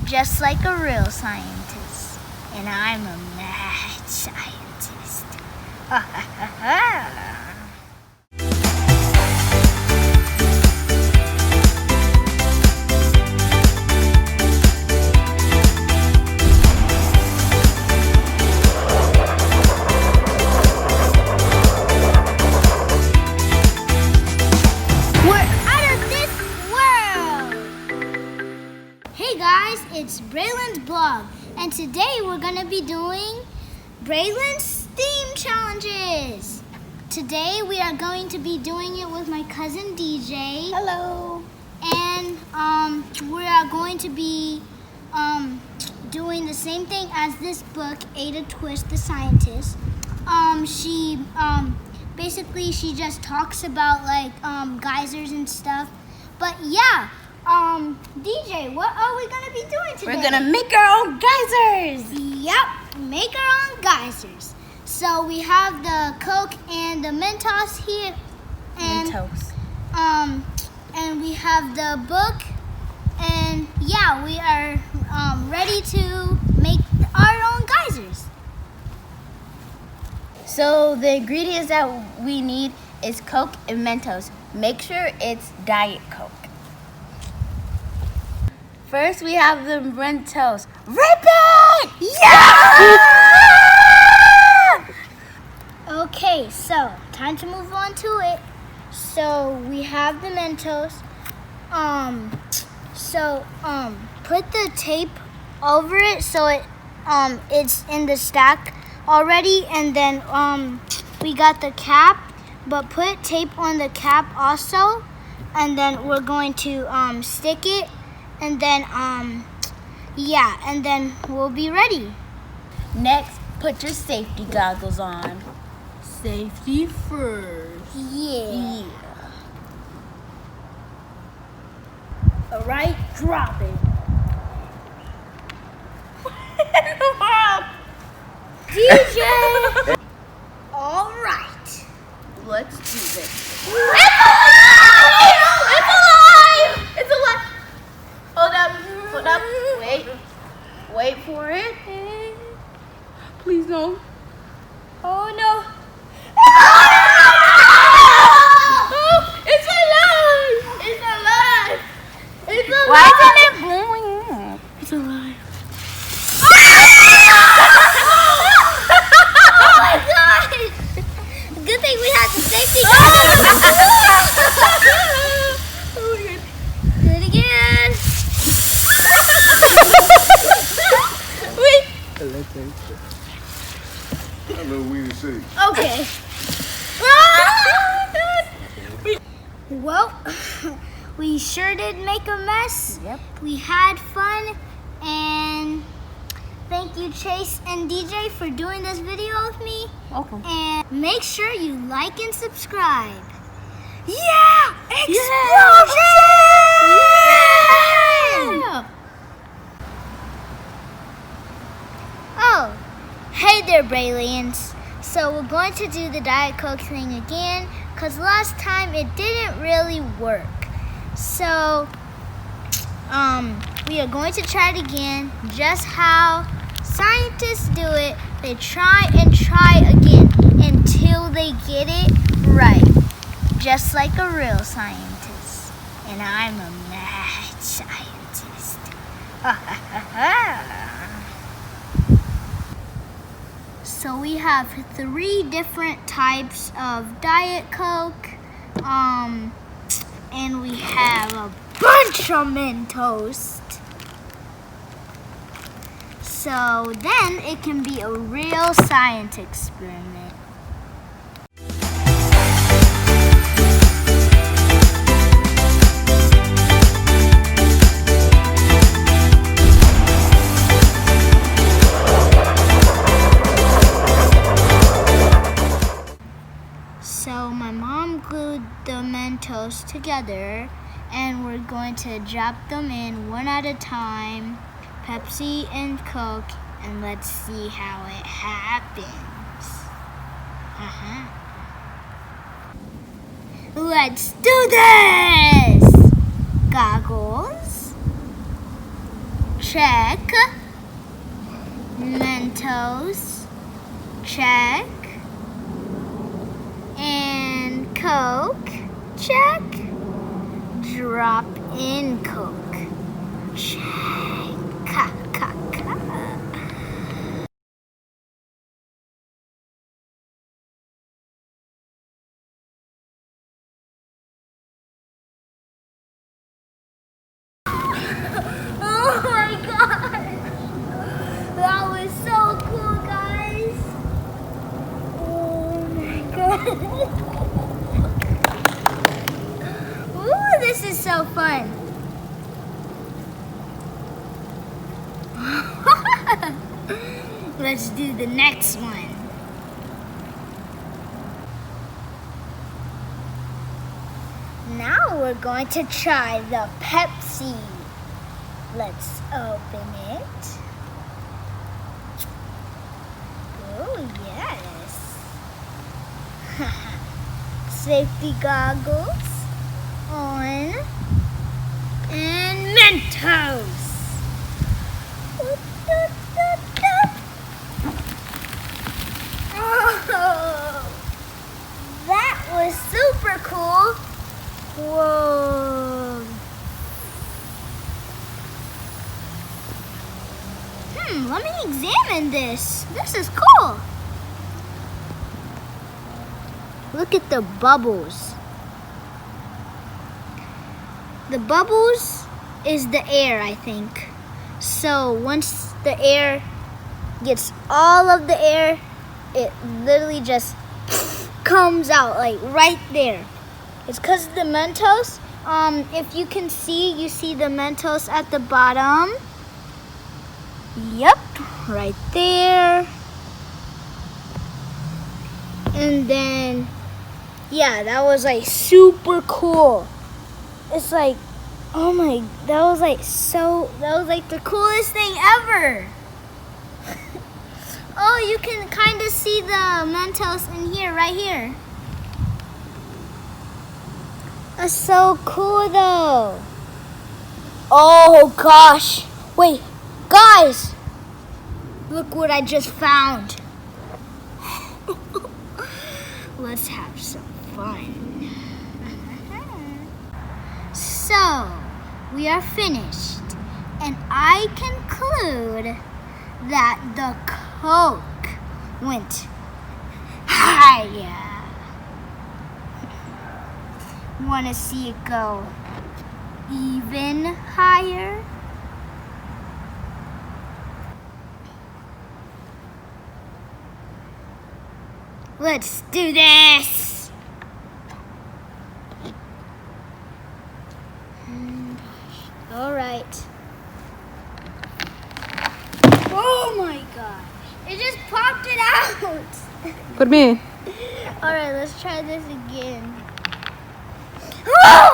just like a real scientist. And I'm a mad scientist. Ha ha ha ha. Hey guys, it's Braylon's blog, and today we're going to be doing Braylon's theme challenges. Today we are going to be doing it with my cousin DJ. Hello. And we are going to be doing the same thing as this book, Ada Twist the Scientist. She basically just talks about like geysers and stuff. But yeah. DJ, what are we gonna be doing today? We're gonna make our own geysers. Yep, make our own geysers. So we have the Coke and the Mentos here, and and we have the book, and yeah, we are ready to make our own geysers. So the ingredients that we need is Coke and Mentos. Make sure it's Diet Coke. First, we have the Mentos. Rip it! Yeah! Okay, so time to move on to it. So we have the Mentos. Put the tape over it so it's in the stack already, and then we got the cap, but put tape on the cap also, and then we're going to stick it. And then, and then we'll be ready. Next, put your safety goggles on. Safety first. Yeah. All right, drop it. DJ! All right. Let's do this. It's alive! It's alive! Hold up. Wait for it. Please don't. Oh no. Oh, it's alive! It's alive! Why isn't it blowing? It's alive. Oh my god! Good thing we had the safety goggles. Do it again. I know we to see. Okay. Well, we sure did make a mess. Yep. We had fun, and thank you, Chase and DJ, for doing this video with me. Welcome. And make sure you like and subscribe. Yeah! Explosion! Yeah! Oh, hey there, Braylons. So we're going to do the Diet Coke thing again, because last time it didn't really work. So, we are going to try it again, just how scientists do it. They try and try again until they get it right, just like a real scientist. And I'm a mad scientist. Ha ha ha ha. So we have 3 different types of Diet Coke, and we have a bunch of Mentos. So then it can be a real science experiment. So my mom glued the Mentos together, and we're going to drop them in one at a time, Pepsi and Coke, and let's see how it happens. Let's do this! Goggles, check. Mentos, check. And Coke, check. Drop in Coke, check. Ka, ka, ka. Oh my gosh! That was so cool, guys! Oh my god! Ooh, this is so fun! Let's do the next one. Now we're going to try the Pepsi. Let's open it. Oh, yes. Safety goggles on. And Mentos. Oh, that was super cool. Whoa. Let me examine this. This is cool. Look at the bubbles. The bubbles is the air, I think. So once the air gets all of the air, it literally just comes out like right there. It's because of the Mentos. If you can see, you see the Mentos at the bottom. Yep, right there. And then, yeah, that was like super cool. It's like, oh my, that was like the coolest thing ever. Oh, you can kind of see the Mentos in here, right here. That's so cool though. Oh gosh. Wait, guys. Look what I just found. Let's have some fun. So, we are finished. And I conclude that the Coke went higher. Want to see it go even higher? Let's do this! All right. Oh my gosh! It just popped it out! Put me in. All right, let's try this again. Whoa!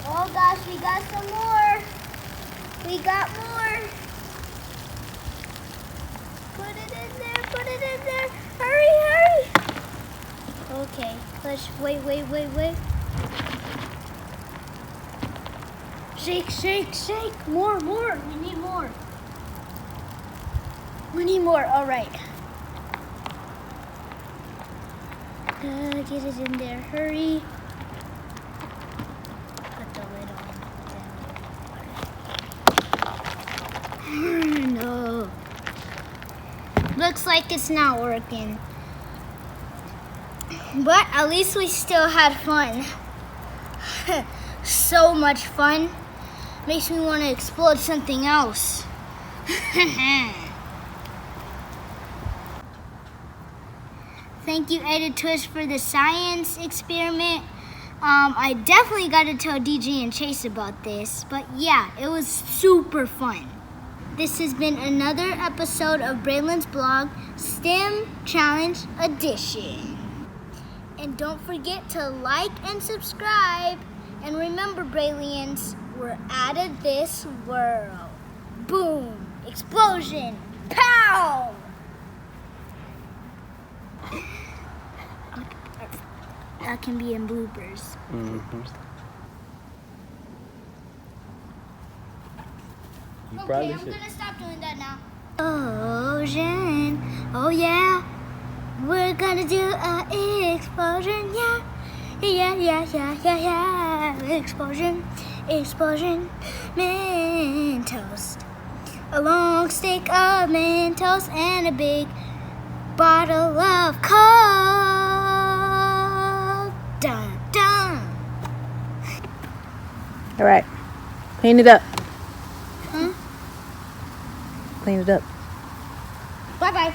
Oh gosh, we got some more. We got more. Put it in there, put it in there. Hurry, hurry. Okay, let's wait. Shake, shake, shake. More. We need more. We need more, all right. Get it in there, hurry. Put the lid on. No. Looks like it's not working. But at least we still had fun. So much fun. Makes me want to explode something else. Thank you, Edit Twist, for the science experiment. I definitely got to tell DJ and Chase about this. But yeah, it was super fun. This has been another episode of Braylon's blog, STEM Challenge Edition. And don't forget to like and subscribe. And remember, Braylians, we're out of this world. Boom! Explosion! Pow! that can be in bloopers. You Okay, probably I'm should. gonna stop doing that now. Explosion, oh yeah. We're gonna do a explosion, yeah. Yeah. Explosion, Mentos. A long stick of Mentos and a big bottle of Coke. Dun dun. All right. Clean it up. Huh? Clean it up. Bye bye.